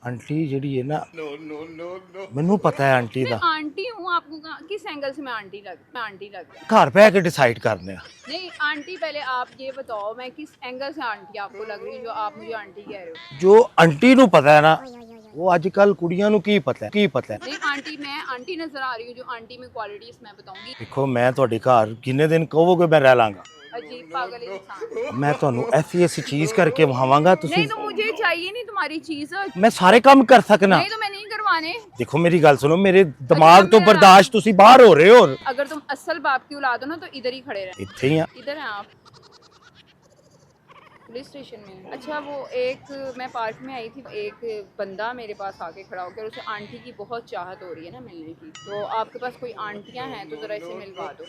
Aunty जी है ना, मैनू पता है आंटी मैं का। आंटी हूँ, आपको किस एंगल से मैं आंटी लग घर पे आके डिसाइड करने। नहीं आंटी, पहले आप ये बताओ मैं किस एंगल से आंटी आपको लग रही हूँ जो आप मुझे आंटी कह रहे हो। जो आंटी नू पता है ना, वो अजकल कुड़ियां नू की पता है। नहीं आंटी, मैं आंटी नजर आ रही हूँ, जो आंटी में क्वालिटीज मैं बताऊंगी। देखो मैं ਤੁਹਾਡੇ घर किन्ने दिन कहोगे मैं रह लांगा। अजीब पागल इंसान। मैं ਤੁਹਾਨੂੰ ऐसी चीज करके वहावांगा नहीं तो मुझे चाहिए नहीं तुम्हारी चीज। मैं सारे काम कर सकना। नहीं तो मैं नहीं करवाने। देखो मेरी गल सुनो, मेरे अच्छा, दिमाग तो मेरा बर्दाश्त तुसी बाहर हो रहे हो। अगर तुम असल बाप की औलाद हो ना तो इधर ही खड़े रहे। इत्थे ही आ। इधर हैं आप, पुलिस स्टेशन में। अच्छा वो एक, मैं पार्क में आई थी, एक बंदा मेरे पास आके खड़ा होकर, उसे आंटी की बहुत चाहत हो रही है ना मिलने की, तो आपके पास कोई आंटियां हैं तो जरा इसे मिलवा दो,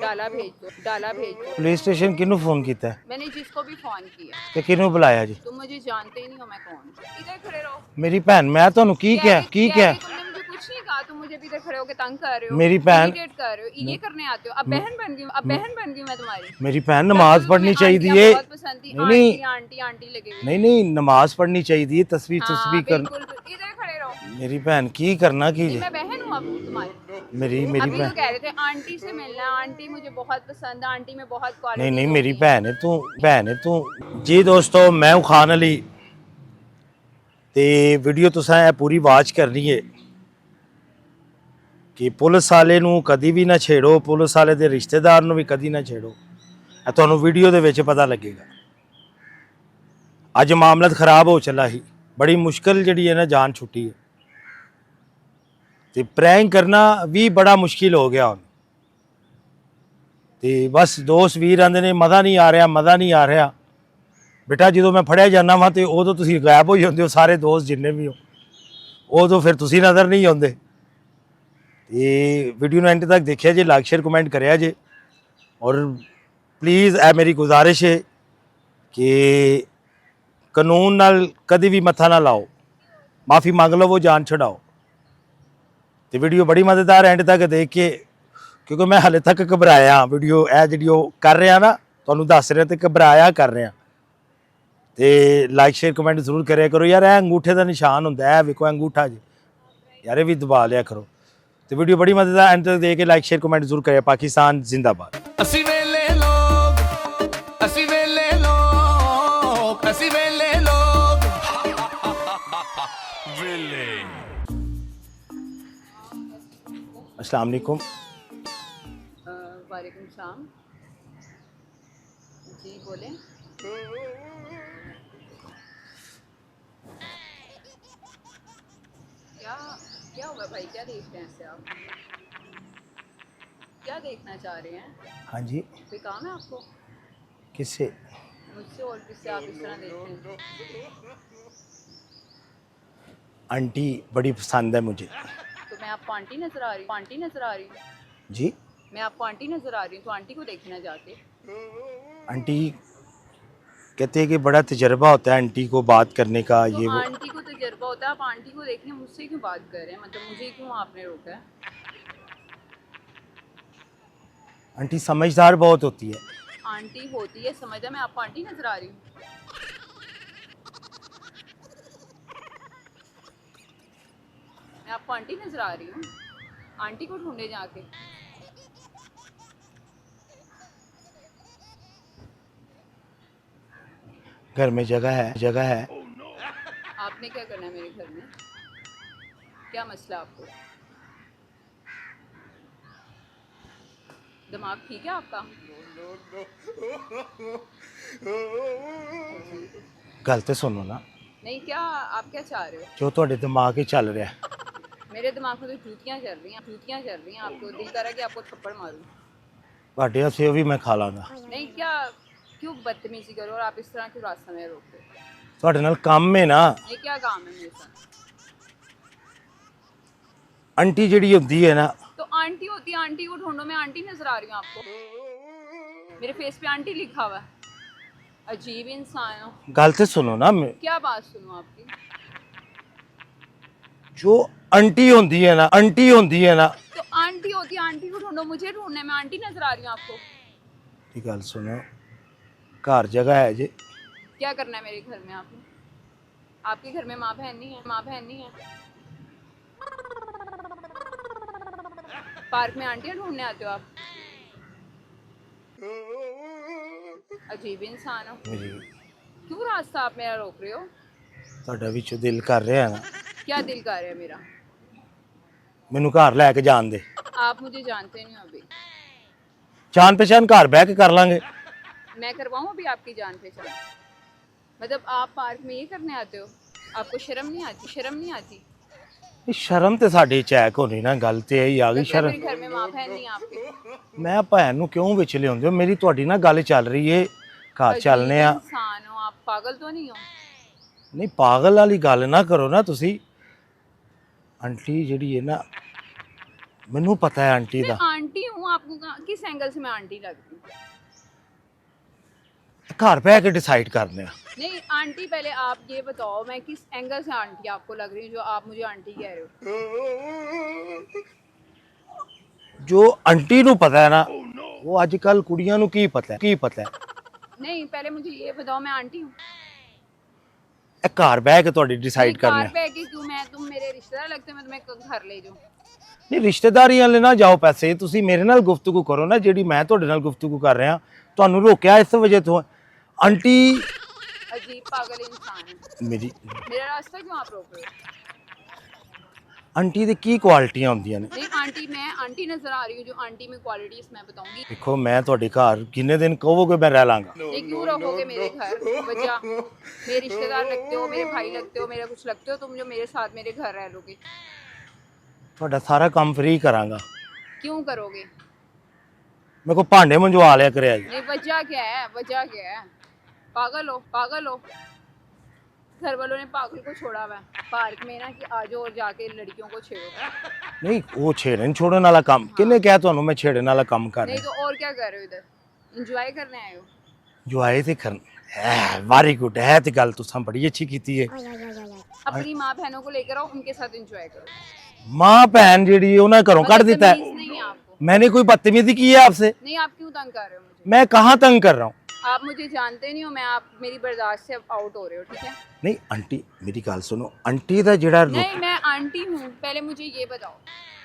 डाला भेज दो, डाला भेज दो। पुलिस स्टेशन किनू फोन किया है? मैंने जिसको भी फोन किया। ते किनू बुलाया जी? तुम मुझे जानते ही नहीं हो मैं कौन। इधर खड़े रहो। मेरी भैन, मैं ਤੁਹਾਨੂੰ ਕੀ क्या क्या तुमने मुझे कुछ नहीं कहा, तुम मुझे भी इधर खड़े होकर तंग कर रहे हो, मेरी बहन, इरिटेट कर रहे हो, ये करने आते हो। अब बहन बन गई, अब बहन बन गई मैं तुम्हारी। मेरी भैन नमाज पढ़नी चाहिए है। बहुत पसंद थी, नहीं आंटी आंटी आंटी लगे हुए। नहीं नमाज पढ़नी चाहिए है, तस्वीर हाँ तस्वीर करना। बिल्कुल, इधर खड़े रहो। मेरी भैन की करना की मैं बहन हूँ अब तुम्हारी। मेरी अभी तो बहन कह रहे थे आंटी से मिलना, आंटी मुझे बहुत पसंद है, आंटी में बहुत क्वालिटी। नहीं मेरी भैन है तू। जी दोस्तों, मैं हूँ खान अली ते वीडियो तुसां पूरी वाच करनी है कि पुलिस वाले नू कदी भी ना छेड़ो, पुलिस वाले दे रिश्तेदार नू भी कदी ना छेड़ो। तुहानू वीडियो दे विच पता लगेगा। अज मामला खराब हो चला ही, बड़ी मुश्किल जिहड़ी है ना जान छुट्टी है, ते प्रैंक करना भी बड़ा मुश्किल हो गया हुण। ते बस दोस्त वीर आंदे ने मज़ा नहीं आ रहा, मज़ा नहीं आ रहा। बेटा जो मैं फड़िया जाना वा तो उदों तुसीं गायब हो जाते हो, सारे दोस्त जिन्ने भी हो, उदों फिर तुसीं नज़र नहीं आते। तो वीडियो एंड तक देखिया जे, लाइक शेयर कमेंट करिया जे, और प्लीज़ ए मेरी गुजारिश है कि कानून नाल कभी भी मत्था ना लाओ, माफ़ी मंग लो, वो जान छुड़ाओ। तो वीडियो बड़ी मज़ेदार एंड तक देख के, क्योंकि मैं हाले तक घबराया वीडियो ए जी कर रहा ना, तुहानू दस रहा तो घबराया कर रहा। तो लाइक शेयर कमेंट जरूर करिया करो यार। अंगूठे का निशान होंगे, वेखो अंगूठा जी यार, ये भी दबा लिया करो। तो वीडियो बड़ी मजेदार एंड तक दे के लाइक शेयर कमेंट जरूर करें। पाकिस्तान जिंदाबाद। असी वेले लोग, असी वेले लोग, असी वेले लोग, वेले। अस्सलाम वालेकुम। वालेकुम सलाम जी, बोले। क्या क्या हुआ भाई, क्या देख रहे हैं ऐसे आप, क्या देखना चाह रहे हैं? हाँ जी, कोई काम है आपको? किससे? मुझसे और किससे आप इस तरह देख रहे हैं? आंटी बड़ी पसंद है मुझे। तो मैं आपको आंटी नजर आ रही हूँ? आंटी नजर आ रही हूँ जी, मैं आपको आंटी नजर आ रही हूँ, तो आंटी को देखना जाके। आंटी कहते हैं कि बड़ा तजर्बा होता है आंटी को बात करने का, तो ये वो। आंटी को तजर्बा होता है, आप आंटी को देखने मुझसे क्यों बात कर रहे हैं? मतलब मुझे क्यों आपने रोका है? आंटी समझदार बहुत होती है। आंटी होती है समझदा, मैं आपको आंटी नजर आ रही हूँ? मैं आपको आंटी नजर आ रही हूँ? आंटी को ढूंढे जाके। घर में जगह है, जगह है। आपने क्या करना है मेरे घर में? क्या मसला आपको? दिमाग ठीक है आपका? गल तो सुनो ना, नहीं, क्या आप क्या चाह रहे हो? जो थोड़े दिमाग ही चल रहा है। मेरे दिमाग में तो जूतियाँ चल रही हैं, जूतियाँ चल रही हैं। आपको दिल कर रहा है कि आपको थप्पड़ मारूं? ਤੁਹਾਡੇ हसे भी मैं खा लांगा। नहीं, क्या क्यों बदतमीजी करो, और आप इस तरह क्यों रास्ता में रोकते हो? ਤੁਹਾਡੇ ਨਾਲ ਕੰਮ है ना। ये क्या काम है मेरे साथ? आंटी जिहड़ी होंदी है ना, तो आंटी होती है, आंटी को ढूंढो। मैं आंटी नजर आ रही हूँ आपको? मेरे फेस पे आंटी लिखा हुआ है। अजीब इंसान हो। गल तो सुनो ना। क्या बात सुनूं आपकी? जो आंटी होंदी है ना, आंटी होंदी है ना। तो आंटी होती है, आंटी को ढूंढो, मुझे ढूंढना है। मैं आंटी नजर आ रही हूँ आपको? गल सुनो, घर जगह है जी। क्या करना है मेरे घर में आपने? आपके घर में माँ बहन नहीं है? माँ बहन नहीं है? पार्क में आंटियाँ ढूंढने आते हो आप? अजीब इंसान हो। मेरी क्यों रास्ता आप मेरा रोक रहे हो? ਤੁਹਾਡਾ ਵਿੱਚੋਂ ਦਿਲ ਕਰ ਰਿਹਾ ਨਾ क्या दिल कर रहा है मेरा? ਮੈਨੂੰ ਘਰ ਲੈ ਕੇ ਜਾਣ ਦੇ आप मुझे जानते नहीं हो अभी। ਜਾਣ ਪਛਾਣ ਘਰ ਬਹਿ ਕੇ ਕਰ ਲਾਂਗੇ मैं करवाऊँ अभी आपकी जान पहचान? मतलब आप पार्क में ये करने आते हो? आपको शर्म नहीं आती? शर्म नहीं आती? ਇਹ ਸ਼ਰਮ ਤੇ ਸਾਡੀ ਚੈੱਕ ਹੋਣੀ ਨਾ ਗੱਲ ਤੇ ਇਹੀ ਆ ਗਈ लगता है ਸ਼ਰਮ मेरे घर में माँ बहन नहीं है आपके। ਮੈਂ ਭੈਣ ਨੂੰ ਕਿਉਂ ਵਿੱਚ ਲਿਆਉਂਦੇ ਹੋ ਮੇਰੀ ਤੁਹਾਡੀ ਨਾਲ ਗੱਲ ਚੱਲ ਰਹੀ ਏ ਘਰ ਚੱਲਨੇ ਆ अजीब इंसान हो आप, पागल तो नहीं हो? ਨਹੀਂ ਪਾਗਲ ਵਾਲੀ ਗੱਲ ਨਾ ਕਰੋ ਨਾ ਤੁਸੀਂ ਆਂਟੀ ਜਿਹੜੀ ਹੈ ਨਾ ਮੈਨੂੰ ਪਤਾ ਹੈ ਆਂਟੀ मैं ਦਾ आंटी हूँ, आपको किस एंगल से मैं आंटी लगती हूँ? ਘਰ ਬਹਿ ਕੇ ਡਿਸਾਈਡ ਕਰਨੇ ਆ नहीं आंटी, पहले आप ये बताओ मैं किस एंगल से आंटी आपको लग रही हूँ जो आप मुझे आंटी कह रहे हो? ਜੋ ਆਂਟੀ ਨੂੰ ਪਤਾ ਹੈ ਨਾ ਉਹ ਅੱਜ ਕੱਲ ਕੁੜੀਆਂ ਨੂੰ ਕੀ ਪਤਾ ਹੈ नहीं पहले मुझे ये बताओ मैं आंटी हूँ? ਇਹ ਘਰ ਬਹਿ ਕੇ ਤੁਹਾਡੀ ਡਿਸਾਈਡ ਕਰਨਾ कार पे कि क्यों मैं, तुम मेरे रिश्तेदार लगते हो, मैं तुम्हें घर ले जाऊँ? ਨਹੀਂ ਰਿਸ਼ਤੇਦਾਰੀਆਂ ਲੈ ਨਾ ਜਾਓ ਪੈਸੇ ਤੁਸੀਂ ਮੇਰੇ ਨਾਲ ਗੁਫ਼ਤਗੂ ਕਰੋ ਨਾ ਜਿਹੜੀ ਮੈਂ ਤੁਹਾਡੇ ਨਾਲ ਗੁਫ਼ਤਗੂ ਕਰ ਰਿਹਾ ਤੁਹਾਨੂੰ ਰੋਕਿਆ ਇਸ ਵਜ੍ਹਾ ਤੋਂ ਆਂਟੀ अजीब पागल इंसान है। ਮੇਰੀ मेरा रास्ता क्यों आप रोक रहे हो? ਆਂਟੀ ਦੀ ਕੀ ਕੁਆਲਿਟੀਆਂ ਹੁੰਦੀਆਂ ਨੇ नहीं आंटी, मैं आंटी नजर आ रही हूँ, जो आंटी में क्वालिटीज मैं बताऊंगी। ਦੇਖੋ ਮੈਂ ਤੁਹਾਡੇ ਘਰ ਕਿੰਨੇ ਦਿਨ ਕਹੋਗੇ ਮੈਂ ਰਹਿ ਲਾਂਗਾ नहीं क्यों रहोगे मेरे घर? वजह, मेरे रिश्तेदार लगते हो, मेरे भाई लगते हो, मेरा कुछ लगते हो, तुम जो मेरे साथ मेरे घर रह लोगे। ਤੁਹਾਡਾ ਸਾਰਾ ਕੰਮ ਫ੍ਰੀ ਕਰਾਂਗਾ क्यों करोगे? ਮੇਰੇ ਕੋ ਭਾਂਡੇ ਮੰਜਵਾ ਲਿਆ ਕਰਿਆ ਜੀ नहीं वजह क्या है? वजह क्या है? पागल हो, पागल हो। घर वालों ने पागल को छोड़ा हुआ है पार्क में ना कि आ जाओ और जाके लड़कियों को छेड़ो। ਨਹੀਂ ਉਹ ਛੇੜਨ ਛੋੜਨ ਵਾਲਾ ਕੰਮ ਕਿਹਨੇ ਕਿਹਾ ਤੁਹਾਨੂੰ ਮੈਂ ਛੇੜਨ ਵਾਲਾ ਕੰਮ ਕਰ नहीं ਰਿਹਾ तो और क्या कर रहे हो इधर? इंजॉय करने आए हो? ਜੋ ਆਏ ਤੇ ਕਰਨ ਹੈ ਵੈਰੀ ਗੁੱਡ ਹੈ ਤੇ ਗੱਲ ਤੁਸੀਂ ਬੜੀ ਅੱਛੀ ਕੀਤੀ ਹੈ अपनी माँ बहनों को लेकर आओ, उनके साथ एंजॉय करो। ਮਾਂ ਭੈਣ ਜਿਹੜੀ ਉਹਨਾਂ ਘਰੋਂ ਕੱਢ ਦਿੱਤਾ है बदतमीज नहीं है आपको। मैंने कोई बदतमीजी की है आपसे नहीं, आप क्यों तंग कर रहे हो मुझे? मैं कहाँ तंग कर रहा हूँ आप मुझे जानते नहीं हो, मैं आप मेरी बर्दाश्त से आउट हो रहे हो, ठीक है? नहीं आंटी मेरी गल सुनो आंटी दा जेड़ा नहीं मैं आंटी हूँ, पहले मुझे ये बताओ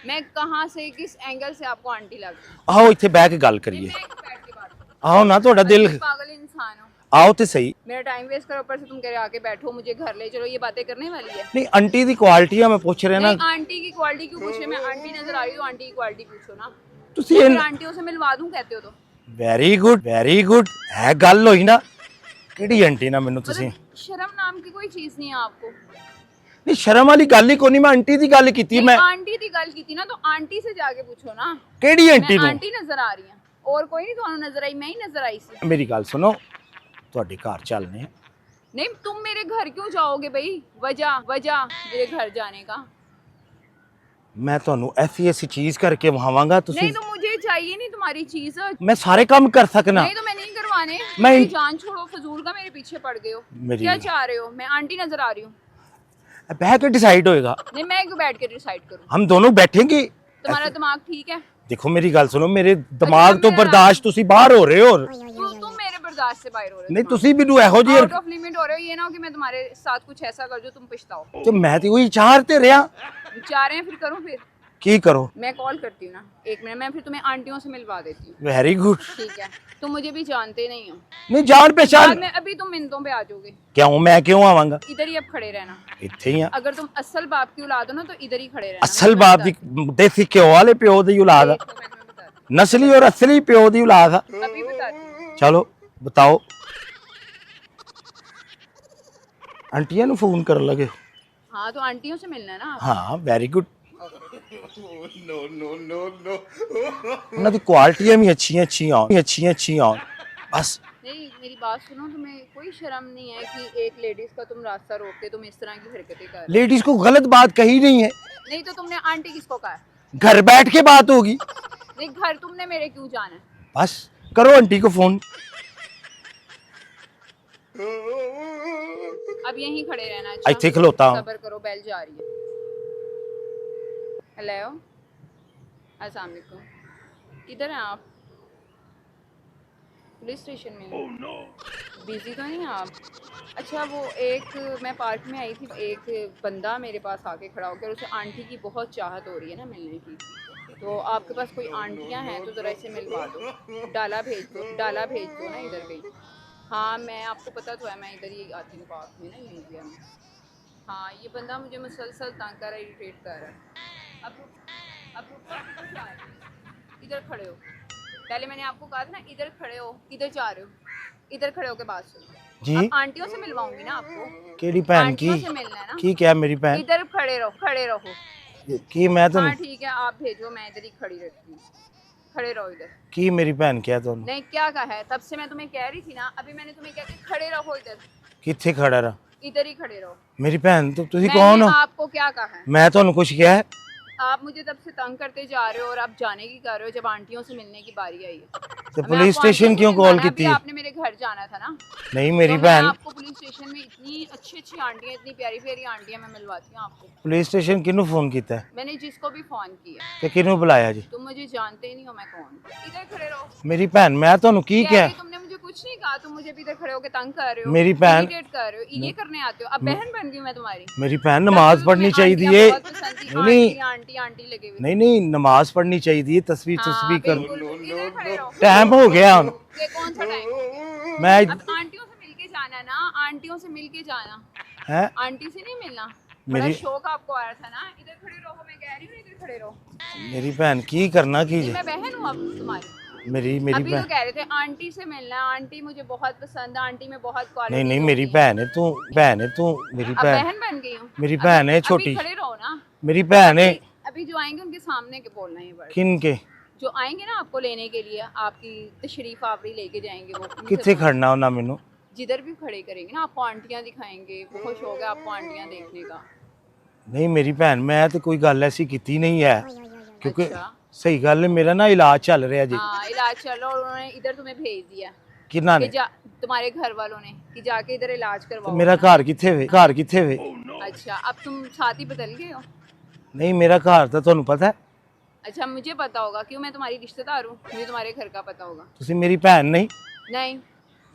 मैं कहाँ से, किस एंगल से आपको आंटी लग रही हूँ? आओ इत्थे बैठ के गल करिए मैं बैठ के बात करूँ? आओ ना थोड़ा दिल पागल इंसान हो। आओ तो सही मेरा टाइम वेस्ट करो, ऊपर से तुम कह रहे आके बैठो मुझे घर ले चलो, ये बातें करने वाली है? नहीं आंटी दी क्वालिटी मैं पूछ रहा ना नहीं आंटी की क्वालिटी क्यों पूछ रहे? मैं आंटी नजर आ रही हूँ, आंटी की क्वालिटी पूछो ना। ਤੁਸੀਂ फिर आंटियों से मिलवा दूँ कहते हो तो? ਵੈਰੀ ਗੁੱਡ ਹੈ ਗੱਲ ਹੋਈ ਨਾ ਕਿਹੜੀ ਆਂਟੀ ਨਾ ਮੈਨੂੰ ਤੁਸੀਂ मतलब शर्म नाम की कोई चीज नहीं है आपको? ਨਹੀਂ ਸ਼ਰਮ ਵਾਲੀ ਗੱਲ ਹੀ ਕੋਈ ਨਹੀਂ ਮੈਂ ਆਂਟੀ ਦੀ ਗੱਲ ਕੀਤੀ ਮੈਂ आंटी की गल की थी ना, तो आंटी से जाके पूछो ना। ਕਿਹੜੀ मैं ਆਂਟੀ ਨੂੰ आंटी नजर आ रही हूँ और कोई नहीं ਤੁਹਾਨੂੰ नजर आई, मैं ही नजर आई सी। ਮੇਰੀ ਗੱਲ ਸੁਣੋ ਤੁਹਾਡੇ ਘਰ ਚੱਲਨੇ ਆ नहीं तुम मेरे घर क्यों जाओगे भाई? वजह वजह मेरे घर जाने का? ਮੈਂ ਤੁਹਾਨੂੰ ਐਸੀ ਚੀਜ਼ ਕਰਕੇ ਵਹਾਵਾਂਗਾ ਤੁਸੀਂ नहीं तो मुझे चाहिए नहीं तुम्हारी चीज। मैं सारे काम कर सकना नहीं तो मैं नहीं करवाने। मैं- मेरी जान छोड़ो, फजूल का मेरे पीछे पड़ गए हो। मेरी- क्या चाह रहे हो? मैं आंटी नजर आ रही हूँ। बह के डिसाइड होएगा नहीं मैं क्यों बैठ के डिसाइड करूँ? हम दोनों बैठेंगे तुम्हारा दिमाग ठीक है? देखो मेरी गल सुनो मेरे दिमाग तो मेरा- बर्दाश्त तुसी बाहर हो रहे हो तुम मेरे बर्दाश्त से बाहर हो रहे नहीं तुसी भी एहो जी आउट ऑफ लिमिट हो रहे हो। ये ना हो कि मैं तुम्हारे साथ कुछ ऐसा कर जो तुम पछताओ। तो मैं तो वही चाह ते रहा चाह रहे हैं फिर करूँ? फिर की करो मैं कॉल करती हूँ ना, एक मिनट, मैं फिर तुम्हें आंटियों से मिलवा देती हूँ, वेरी गुड ठीक है? तुम मुझे भी जानते नहीं हो। नहीं जान पहचान बाद में अभी तुम मिनटों पे आ जाओगे। क्यों मैं क्यों आवांगा इधर ही अब खड़े रहना। इत्थे ही आ अगर तुम असल बाप की औलाद हो ना तो इधर ही खड़े रहना। असल मैं बाप दी देसी घ्यो वाले प्यो दी औलाद आ। देखो, मैं तुम्हें बताती नस्ली और असली प्यो दी औलाद आ हूँ। अभी बताती हूँ। चलो बताओ आंटिया नु फोन कर लगे हाँ तो आंटियों से मिलना है ना। हाँ वेरी गुड ਉਹਨਾਂ ਦੀ ਕੁਆਲਿਟੀਆਂ ਵੀ ਅੱਛੀਆਂ ਆਉਣ ਬਸ नहीं मेरी बात सुनो, तुम्हें कोई शर्म नहीं है कि एक लेडीज का तुम रास्ता रोकते, तुम इस तरह की हरकतें कर रहे हो? लेडीज को गलत बात कही नहीं है नहीं तो तुमने आंटी किसको कहा है? घर बैठ के बात होगी नहीं घर तुमने मेरे क्यों जाना है? बस करो आंटी को फोन अब यहीं खड़े रहना। ਇੱਥੇ ਖਲੋਤਾ हूं। सब्र करो, बेल जा रही है। हेलो अस्सलाम वालेकुम, किधर हैं आप? पुलिस स्टेशन में बिजी तो नहीं आप? अच्छा वो एक मैं पार्क में आई थी, एक बंदा मेरे पास आके खड़ा होकर उसे आंटी की बहुत चाहत हो रही है ना मिलने की, तो आपके पास कोई आंटियां हैं तो ज़रा इसे मिलवा दो, डाला भेज दो ना इधर कहीं। हाँ मैं आपको पता तो है, मैं इधर ही आती हूँ पार्क में ना, यहीं पे में। हाँ ये बंदा मुझे मुसलसल तंग कर रहा है, इरिटेट कर रहा है। अब किधर जा रहे हो? इधर खड़े हो, पहले मैंने आपको कहा था ना इधर खड़े हो, इधर जा रहे हो, इधर खड़े होके बात सुनो। जी अब आंटियों से मिलवाऊंगी ना आपको, केड़ी भैन की आंटियों से मिलना है ना। की क्या मेरी भैन इधर खड़े रहो। की मैं तो हाँ ठीक है आप भेजो, मैं इधर ही खड़ी रहती हूँ, खड़े रहो इधर। की मेरी भैन क्या तो नहीं क्या कहा है, तब से मैं तुम्हें कह रही थी ना, अभी मैंने तुम्हें कहा कि खड़े रहो इधर, किथे खड़ा रहा इधर ही खड़े रहो। मेरी भैन तो तुसी मैंने कौन हो आपको क्या कहा है? मैं तो कुछ किया है आप मुझे तब से तंग करते जा रहे हो और आप जाने की कर रहे हो जब आंटियों से मिलने की बारी आई है। तो मैं पुलिस आपको स्टेशन आंटियों से क्यों मिलवाना कॉल है, की अभी आपने मेरे घर जाना था ना। नहीं मेरी तो मैं भैन आपको पुलिस स्टेशन में इतनी अच्छी आंटियां, इतनी प्यारी प्यारी आंटियां मैं मिलवाती हूँ आपको। पुलिस स्टेशन किनू फोन किया है मैंने जिसको भी फोन किया। ते किनू बुलाया जी तुम मुझे जानते ही नहीं हो मैं कौन। इधर खड़े रहो। मेरी भैन मैं तो की क्या क्या है, तुमने मुझे कुछ नहीं कहा, तुम मुझे भी इधर खड़े होकर तंग कर रहे हो, मेरी भैन- इरिटेट कर रहे हो, ये करने आते हो। अब बहन बन गई मैं तुम्हारी। मेरी भैन नमाज पढ़नी चाहिए नहीं नहीं आंटी लगे हुए। नहीं नमाज पढ़नी चाहिए तस्वीर हाँ, तस्वीर कर बिल्कुल, इधर खड़े रहो। टाइम हो गया हम ये कौन सा टाइम हो गया? मैं अब आंटियों से मिलके जाना ना, आंटियों से मिलके जाना, है आंटी से नहीं मिलना। बड़ा मेरी शौक आपको आया था ना, इधर खड़े रहो, मैं कह रही हूँ इधर खड़े रहो। मेरी भैन की करना की मैं बहन हूँ अब तुम्हारी। मेरी अभी तो भैन कह रहे थे आंटी से मिलना है, आंटी मुझे बहुत पसंद है, आंटी में बहुत क्वालिटी नहीं मेरी भैन है तू मेरी अब भैन बहन बन गई हूँ। मेरी भैन है अभी छोटी खड़े रहो ना। मेरी भैन है अभी जो आएंगे उनके सामने के बोलना है वर्ड। किन के जो आएंगे ना आपको लेने के लिए, आपकी तशरीफ आवरी लेके जाएंगे वो, उनसे किथे बोलना। खड़ना होना मैनू जिधर भी खड़े करेंगे ना आपको आंटियां दिखाएंगे, बहुत शौक है आपको आंटियां देखने का। नहीं मेरी भैन मैं तो कोई गल ऐसी की नहीं है क्योंकि अच्छा। सही गल है मेरा ना इलाज चल रहा जी हाँ इलाज चल रहा और उन्होंने इधर तुम्हें भेज दिया किन्ना कि ने तुम्हारे घर वालों ने कि जाके इधर इलाज तो करवाओ। मेरा घर किथे वे अच्छा अब तुम साथी बदल गए हो? नहीं मेरा घर तो ਤੁਹਾਨੂੰ पता है अच्छा मुझे पता होगा, क्यों मैं तुम्हारी रिश्तेदार हूँ, मुझे तुम्हारे घर का पता होगा। ਤੁਸੀਂ मेरी भैन नहीं नहीं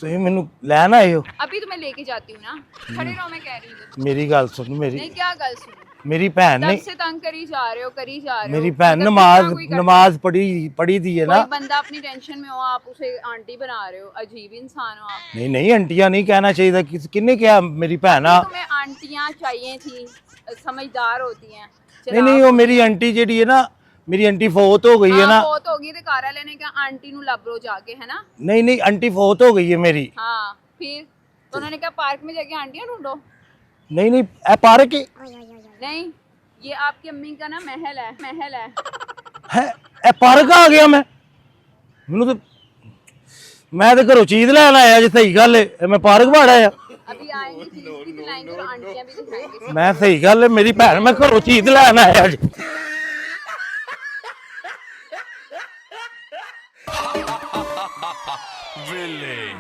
ਤੁਸੀਂ ਮੈਨੂੰ ਲੈਣ ਆਏ ਹੋ अभी तो मैं लेके जाती हूँ ना, खड़े रहो मैं कह रही हूँ। मेरी गल सुन नहीं क्या गल सुनो, मेरी भैन तब नहीं से तंग करी जा रहे हो मेरी भैन मतलब नमाज कितना कोई करता है? नमाज पढ़ी दी है ना कोई बंदा अपनी टेंशन में हो आप उसे आंटी बना रहे हो, अजीब इंसान हो आप। नहीं आंटियां नहीं कहना चाहिए किन्ने क्या मेरी भैन आ तुम्हें आंटियां चाहिए थी, समझदार होती हैं। नहीं वो मेरी आंटी जेडी है ना मेरी आंटी फौत हो गई है ना फौत होगी तो घर वाले ने कहा आंटी नु लब लो जाके, है ना। नहीं आंटी फौत हो गई है मेरी हाँ फिर तो उन्होंने कहा पार्क में जाके आंटियां ढूंढो। नहीं ए पार्क नहीं ये आपकी अम्मी का ना महल है। है ए पार्क आ गया मैनू तो मैं तो घरों चीज लैन आया जी सही गल है मैं पार्क बाड़ा आ अभी आएंगे चीज भी दिलाएंगे और आंटियां भी दिखाएंगे। मैं सही गल है मेरी भैन मैं घरों चीज लैन आया जी Villain.